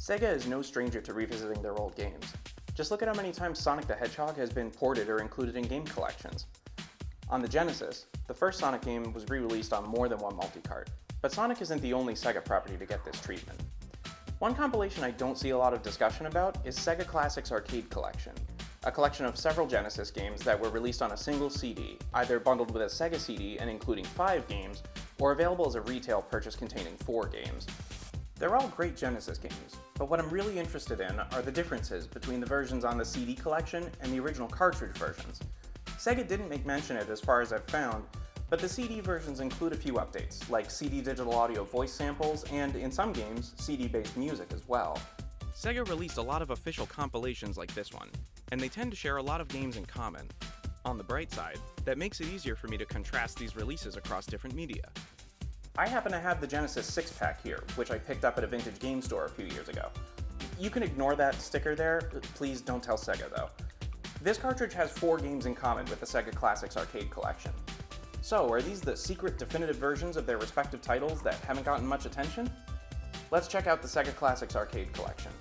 Sega is no stranger to revisiting their old games. Just look at how many times Sonic the Hedgehog has been ported or included in game collections. On the Genesis, the first Sonic game was re-released on more than one multi-cart, but Sonic isn't the only Sega property to get this treatment. One compilation I don't see a lot of discussion about is Sega Classics Arcade Collection, a collection of several Genesis games that were released on a single CD, either bundled with a Sega CD and including 5 games, or available as a retail purchase containing 4 games. They're all great Genesis games, but what I'm really interested in are the differences between the versions on the CD collection and the original cartridge versions. Sega didn't make mention of it as far as I've found, but the CD versions include a few updates, like CD digital audio voice samples, and in some games, CD-based music as well. Sega released a lot of official compilations like this one, and they tend to share a lot of games in common. On the bright side, that makes it easier for me to contrast these releases across different media. I happen to have the Genesis 6-pack here, which I picked up at a vintage game store a few years ago. You can ignore that sticker there, please don't tell Sega though. This cartridge has 4 games in common with the Sega Classics Arcade Collection. So, are these the secret definitive versions of their respective titles that haven't gotten much attention? Let's check out the Sega Classics Arcade Collection.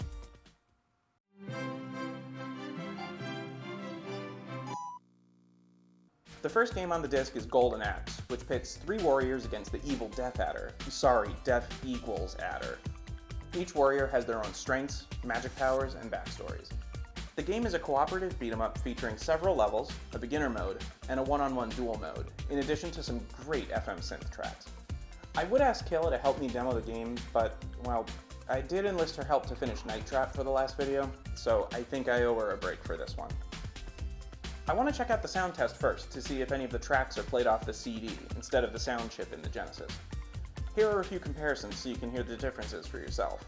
The first game on the disc is Golden Axe, which pits 3 warriors against the evil Death Adder. Sorry, Death equals Adder. Each warrior has their own strengths, magic powers, and backstories. The game is a cooperative beat-em-up featuring several levels, a beginner mode, and a one-on-one duel mode, in addition to some great FM synth tracks. I would ask Kayla to help me demo the game, but, well, I did enlist her help to finish Night Trap for the last video, so I think I owe her a break for this one. I want to check out the sound test first to see if any of the tracks are played off the CD instead of the sound chip in the Genesis. Here are a few comparisons so you can hear the differences for yourself.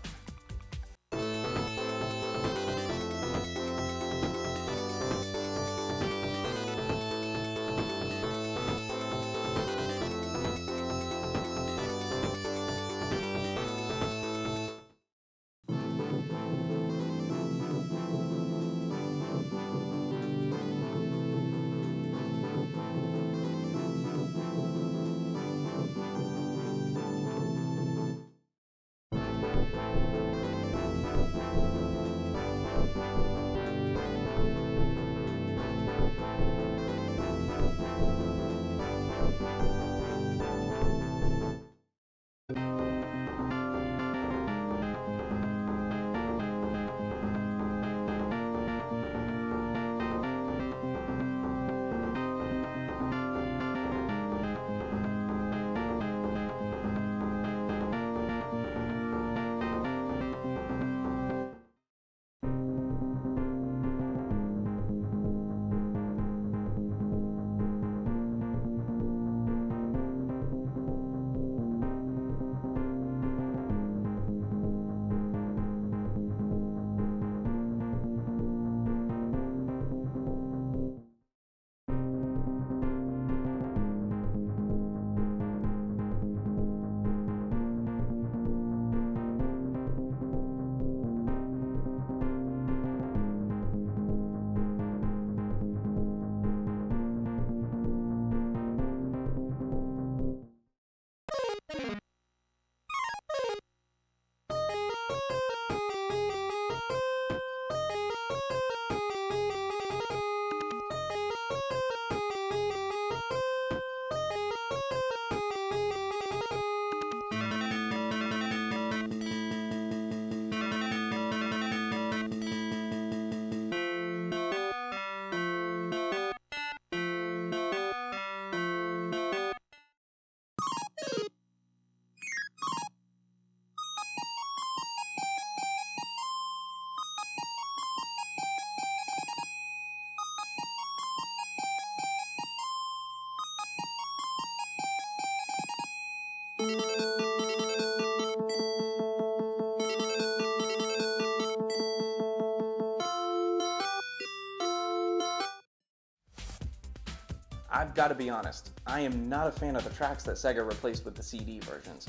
I've got to be honest, I am not a fan of the tracks that Sega replaced with the CD versions.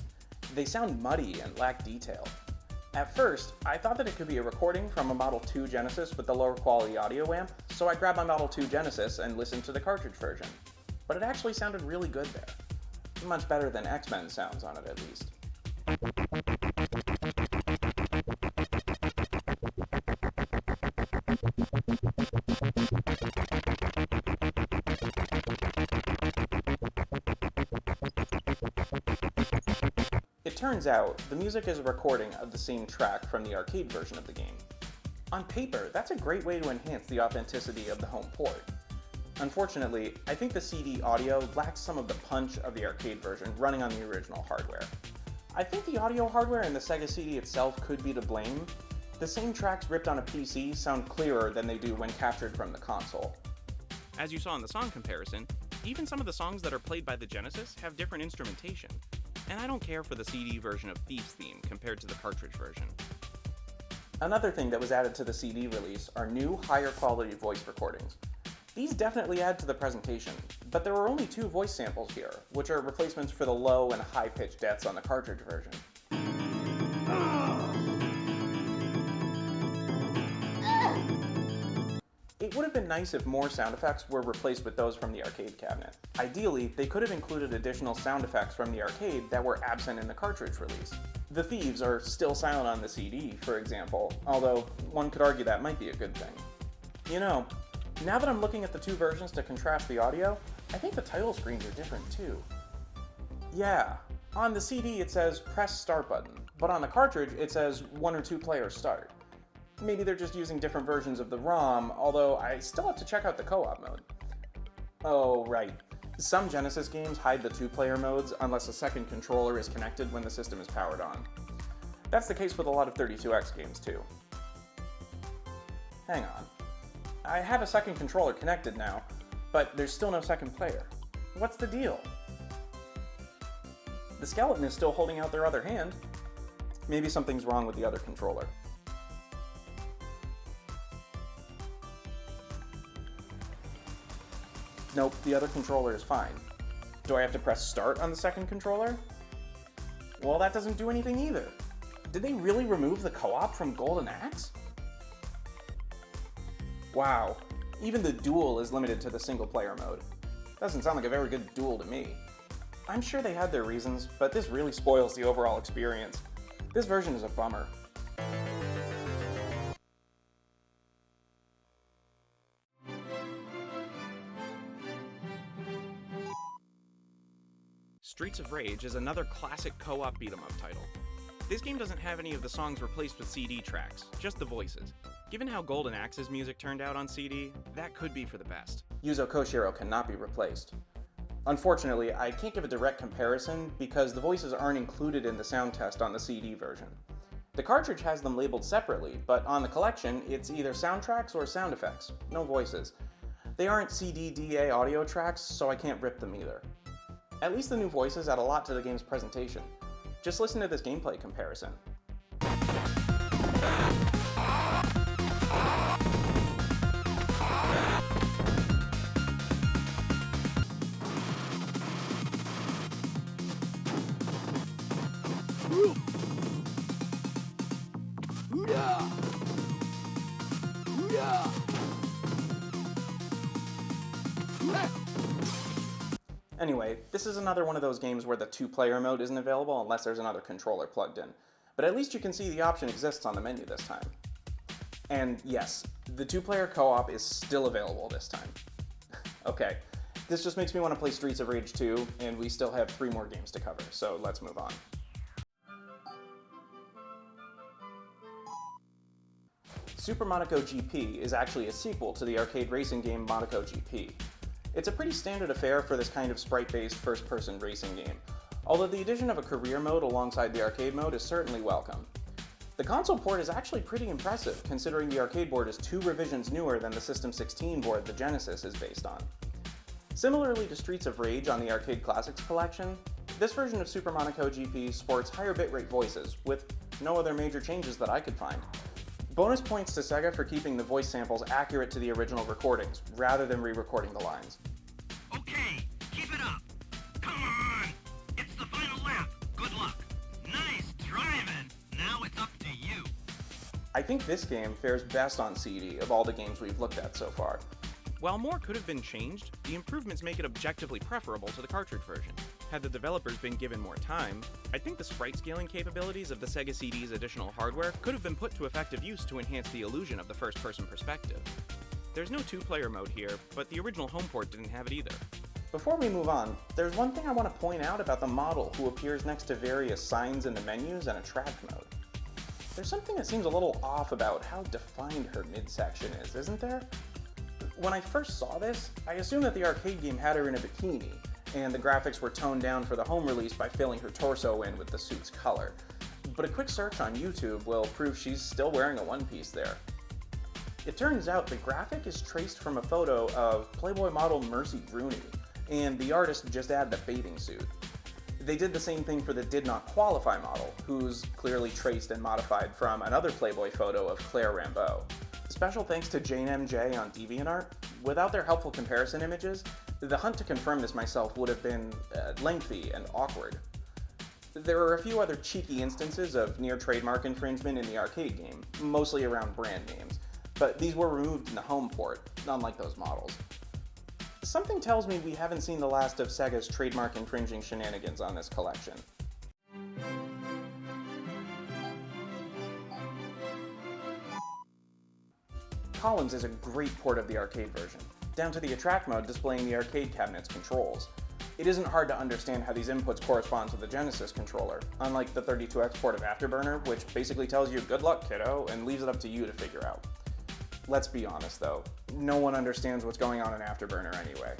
They sound muddy and lack detail. At first, I thought that it could be a recording from a Model 2 Genesis with the lower quality audio amp, so I grabbed my Model 2 Genesis and listened to the cartridge version. But it actually sounded really good there. Much better than X-Men sounds on it, at least. turns out, the music is a recording of the same track from the arcade version of the game. On paper, that's a great way to enhance the authenticity of the home port. Unfortunately, I think the CD audio lacks some of the punch of the arcade version running on the original hardware. I think the audio hardware in the Sega CD itself could be to blame. The same tracks ripped on a PC sound clearer than they do when captured from the console. As you saw in the song comparison, even some of the songs that are played by the Genesis have different instrumentation, and I don't care for the CD version of Thief's theme compared to the cartridge version. Another thing that was added to the CD release are new, higher quality voice recordings. These definitely add to the presentation, but there were only 2 voice samples here, which are replacements for the low and high-pitched deaths on the cartridge version. It would have been nice if more sound effects were replaced with those from the arcade cabinet. Ideally, they could have included additional sound effects from the arcade that were absent in the cartridge release. The thieves are still silent on the CD, for example, although one could argue that might be a good thing. You know, now that I'm looking at the 2 versions to contrast the audio, I think the title screens are different too. Yeah, on the CD it says press start button, but on the cartridge it says 1 or 2 players start. Maybe they're just using different versions of the ROM, although I still have to check out the co-op mode. Oh, right. Some Genesis games hide the 2-player modes unless a second controller is connected when the system is powered on. That's the case with a lot of 32X games too. Hang on. I have a second controller connected now, but there's still no second player. What's the deal? The skeleton is still holding out their other hand. Maybe something's wrong with the other controller. Nope, the other controller is fine. Do I have to press start on the second controller? Well, that doesn't do anything either. Did they really remove the co-op from Golden Axe? Wow, even the duel is limited to the single-player mode. Doesn't sound like a very good duel to me. I'm sure they had their reasons, but this really spoils the overall experience. This version is a bummer. Streets of Rage is another classic co-op beat-em-up title. This game doesn't have any of the songs replaced with CD tracks, just the voices. Given how Golden Axe's music turned out on CD, that could be for the best. Yuzo Koshiro cannot be replaced. Unfortunately, I can't give a direct comparison because the voices aren't included in the sound test on the CD version. The cartridge has them labeled separately, but on the collection, it's either soundtracks or sound effects, no voices. They aren't CD-DA audio tracks, so I can't rip them either. At least the new voices add a lot to the game's presentation. Just listen to this gameplay comparison. Anyway, this is another one of those games where the 2-player mode isn't available unless there's another controller plugged in. But at least you can see the option exists on the menu this time. And yes, the 2-player co-op is still available this time. Okay, this just makes me want to play Streets of Rage 2, and we still have 3 more games to cover, so let's move on. Super Monaco GP is actually a sequel to the arcade racing game Monaco GP. It's a pretty standard affair for this kind of sprite-based first-person racing game, although the addition of a career mode alongside the arcade mode is certainly welcome. The console port is actually pretty impressive, considering the arcade board is 2 revisions newer than the System 16 board the Genesis is based on. Similarly to Streets of Rage on the Arcade Classics Collection, this version of Super Monaco GP sports higher bitrate voices, with no other major changes that I could find. Bonus points to Sega for keeping the voice samples accurate to the original recordings, rather than re-recording the lines. Okay, keep it up. Come on! It's the final lap. Good luck. Nice driving. Now it's up to you. I think this game fares best on CD of all the games we've looked at so far. While more could have been changed, the improvements make it objectively preferable to the cartridge version. Had the developers been given more time, I think the sprite scaling capabilities of the Sega CD's additional hardware could have been put to effective use to enhance the illusion of the first-person perspective. There's no 2-player mode here, but the original home port didn't have it either. Before we move on, there's one thing I want to point out about the model who appears next to various signs in the menus and a track mode. There's something that seems a little off about how defined her midsection is, isn't there? When I first saw this, I assumed that the arcade game had her in a bikini, and the graphics were toned down for the home release by filling her torso in with the suit's color. But a quick search on YouTube will prove she's still wearing a one-piece there. It turns out the graphic is traced from a photo of Playboy model Mercy Rooney, and the artist just added a bathing suit. They did the same thing for the Did Not Qualify model, who's clearly traced and modified from another Playboy photo of Claire Rambeau. Special thanks to Jane MJ on DeviantArt. Without their helpful comparison images, the hunt to confirm this myself would have been lengthy and awkward. There are a few other cheeky instances of near trademark infringement in the arcade game, mostly around brand names, but these were removed in the home port, unlike those models. Something tells me we haven't seen the last of Sega's trademark infringing shenanigans on this collection. Columns is a great port of the arcade version, down to the attract mode displaying the arcade cabinet's controls. It isn't hard to understand how these inputs correspond to the Genesis controller, unlike the 32X port of Afterburner, which basically tells you good luck kiddo and leaves it up to you to figure out. Let's be honest though, no one understands what's going on in Afterburner anyway.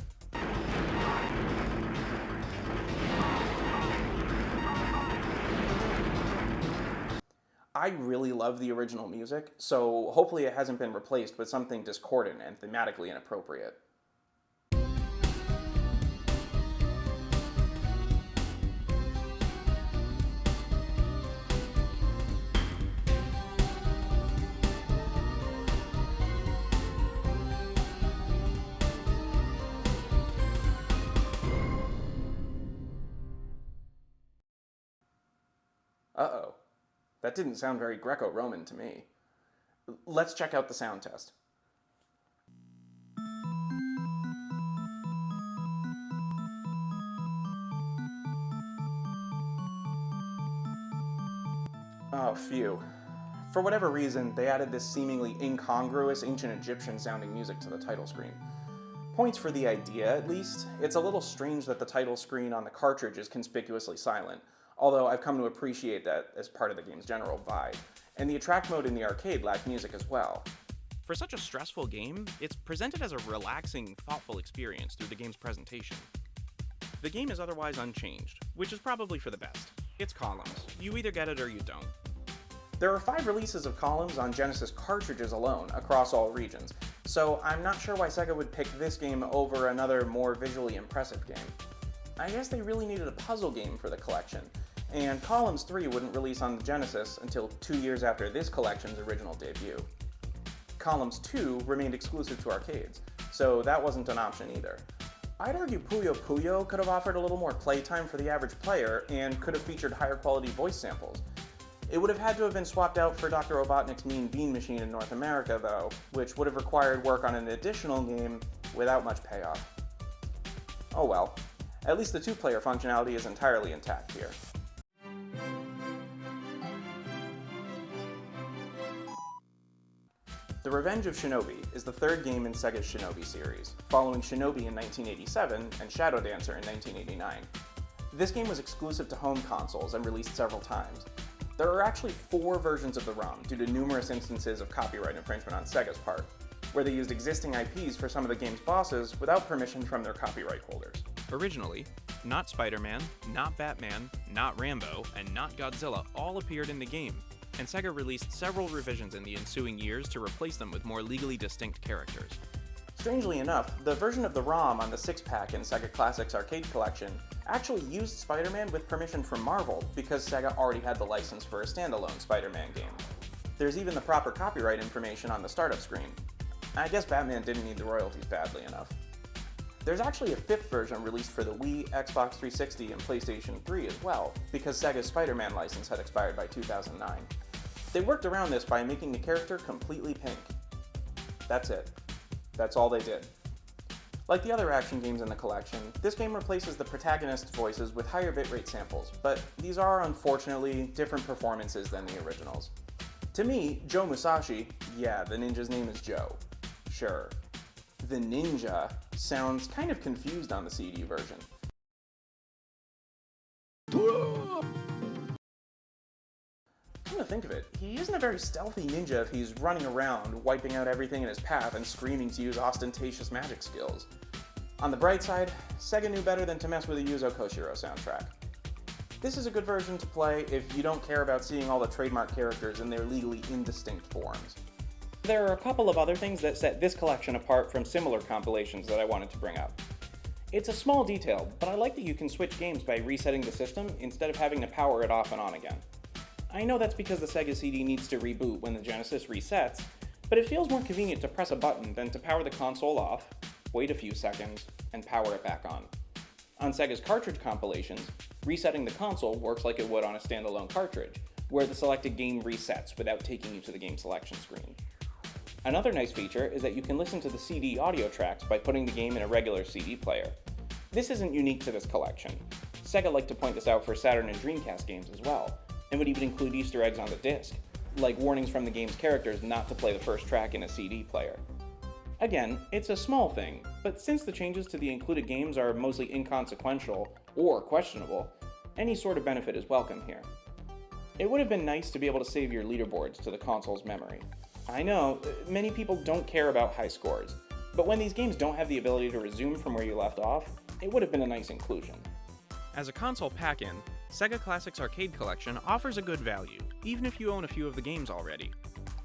I really love the original music, so hopefully it hasn't been replaced with something discordant and thematically inappropriate. Uh-oh. That didn't sound very Greco-Roman to me. Let's check out the sound test. Oh, phew. For whatever reason, they added this seemingly incongruous ancient Egyptian sounding music to the title screen. Points for the idea, at least. It's a little strange that the title screen on the cartridge is conspicuously silent, although I've come to appreciate that as part of the game's general vibe. And the attract mode in the arcade lacked music as well. For such a stressful game, it's presented as a relaxing, thoughtful experience through the game's presentation. The game is otherwise unchanged, which is probably for the best. It's Columns. You either get it or you don't. There are 5 releases of Columns on Genesis cartridges alone across all regions, so I'm not sure why Sega would pick this game over another more visually impressive game. I guess they really needed a puzzle game for the collection, and Columns 3 wouldn't release on the Genesis until 2 years after this collection's original debut. Columns 2 remained exclusive to arcades, so that wasn't an option either. I'd argue Puyo Puyo could have offered a little more playtime for the average player and could have featured higher quality voice samples. It would have had to have been swapped out for Dr. Robotnik's Mean Bean Machine in North America though, which would have required work on an additional game without much payoff. Oh well, at least the 2-player functionality is entirely intact here. The Revenge of Shinobi is the 3rd game in Sega's Shinobi series, following Shinobi in 1987 and Shadow Dancer in 1989. This game was exclusive to home consoles and released several times. There are actually 4 versions of the ROM due to numerous instances of copyright infringement on Sega's part, where they used existing IPs for some of the game's bosses without permission from their copyright holders. Originally, not Spider-Man, not Batman, not Rambo, and not Godzilla all appeared in the game, and Sega released several revisions in the ensuing years to replace them with more legally distinct characters. Strangely enough, the version of the ROM on the 6-pack in Sega Classics Arcade Collection actually used Spider-Man with permission from Marvel because Sega already had the license for a standalone Spider-Man game. There's even the proper copyright information on the startup screen. I guess Batman didn't need the royalties badly enough. There's actually a 5th version released for the Wii, Xbox 360, and PlayStation 3 as well, because Sega's Spider-Man license had expired by 2009. They worked around this by making the character completely pink. That's it. That's all they did. Like the other action games in the collection, this game replaces the protagonist's voices with higher bitrate samples, but these are unfortunately different performances than the originals. To me, Joe Musashi, yeah, the ninja's name is Joe. Sure. the Ninja sounds kind of confused on the CD version. Come to think of it, he isn't a very stealthy ninja if he's running around, wiping out everything in his path and screaming to use ostentatious magic skills. On the bright side, Sega knew better than to mess with the Yuzo Koshiro soundtrack. This is a good version to play if you don't care about seeing all the trademark characters in their legally indistinct forms. There are a couple of other things that set this collection apart from similar compilations that I wanted to bring up. It's a small detail, but I like that you can switch games by resetting the system instead of having to power it off and on again. I know that's because the Sega CD needs to reboot when the Genesis resets, but it feels more convenient to press a button than to power the console off, wait a few seconds, and power it back on. On Sega's cartridge compilations, resetting the console works like it would on a standalone cartridge, where the selected game resets without taking you to the game selection screen. Another nice feature is that you can listen to the CD audio tracks by putting the game in a regular CD player. This isn't unique to this collection. Sega liked to point this out for Saturn and Dreamcast games as well, and would even include Easter eggs on the disc, like warnings from the game's characters not to play the first track in a CD player. Again, it's a small thing, but since the changes to the included games are mostly inconsequential or questionable, any sort of benefit is welcome here. It would have been nice to be able to save your leaderboards to the console's memory. I know, many people don't care about high scores, but when these games don't have the ability to resume from where you left off, it would have been a nice inclusion. As a console pack-in, Sega Classics Arcade Collection offers a good value, even if you own a few of the games already.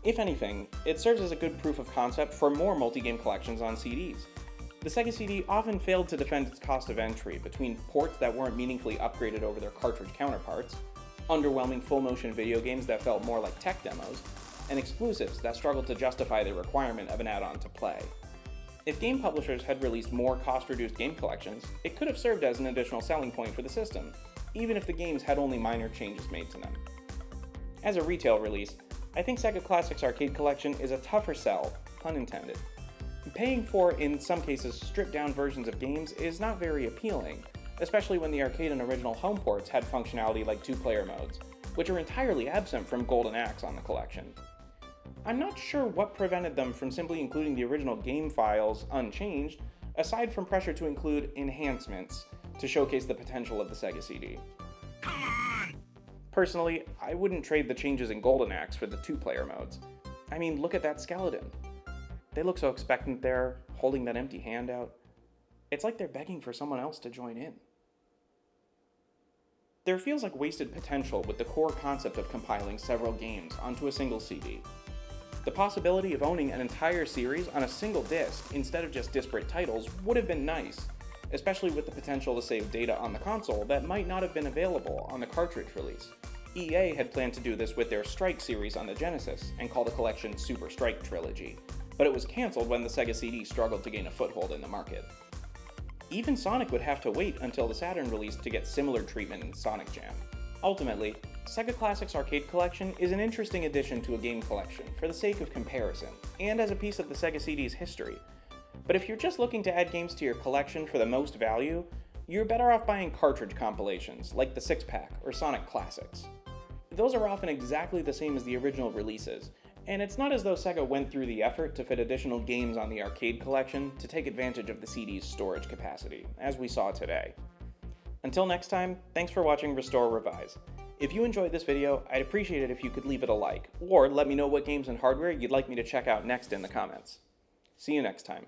If anything, it serves as a good proof of concept for more multi-game collections on CDs. The Sega CD often failed to defend its cost of entry between ports that weren't meaningfully upgraded over their cartridge counterparts, underwhelming full-motion video games that felt more like tech demos, and exclusives that struggled to justify the requirement of an add-on to play. If game publishers had released more cost-reduced game collections, it could have served as an additional selling point for the system, even if the games had only minor changes made to them. As a retail release, I think Sega Classics Arcade Collection is a tougher sell, pun intended. Paying for, in some cases, stripped-down versions of games is not very appealing, especially when the arcade and original home ports had functionality like two-player modes, which are entirely absent from Golden Axe on the collection. I'm not sure what prevented them from simply including the original game files unchanged, aside from pressure to include enhancements to showcase the potential of the Sega CD. Come on! Personally, I wouldn't trade the changes in Golden Axe for the two-player modes. I mean, look at that skeleton. They look so expectant there, holding that empty hand out. It's like they're begging for someone else to join in. There feels like wasted potential with the core concept of compiling several games onto a single CD. The possibility of owning an entire series on a single disc instead of just disparate titles would have been nice, especially with the potential to save data on the console that might not have been available on the cartridge release. EA had planned to do this with their Strike series on the Genesis and call the collection Super Strike Trilogy, but it was cancelled when the Sega CD struggled to gain a foothold in the market. Even Sonic would have to wait until the Saturn release to get similar treatment in Sonic Jam. Ultimately, Sega Classics Arcade Collection is an interesting addition to a game collection for the sake of comparison, and as a piece of the Sega CD's history. But if you're just looking to add games to your collection for the most value, you're better off buying cartridge compilations, like the 6-pack or Sonic Classics. Those are often exactly the same as the original releases, and it's not as though Sega went through the effort to fit additional games on the arcade collection to take advantage of the CD's storage capacity, as we saw today. Until next time, thanks for watching Restore Revise. If you enjoyed this video, I'd appreciate it if you could leave it a like, or let me know what games and hardware you'd like me to check out next in the comments. See you next time.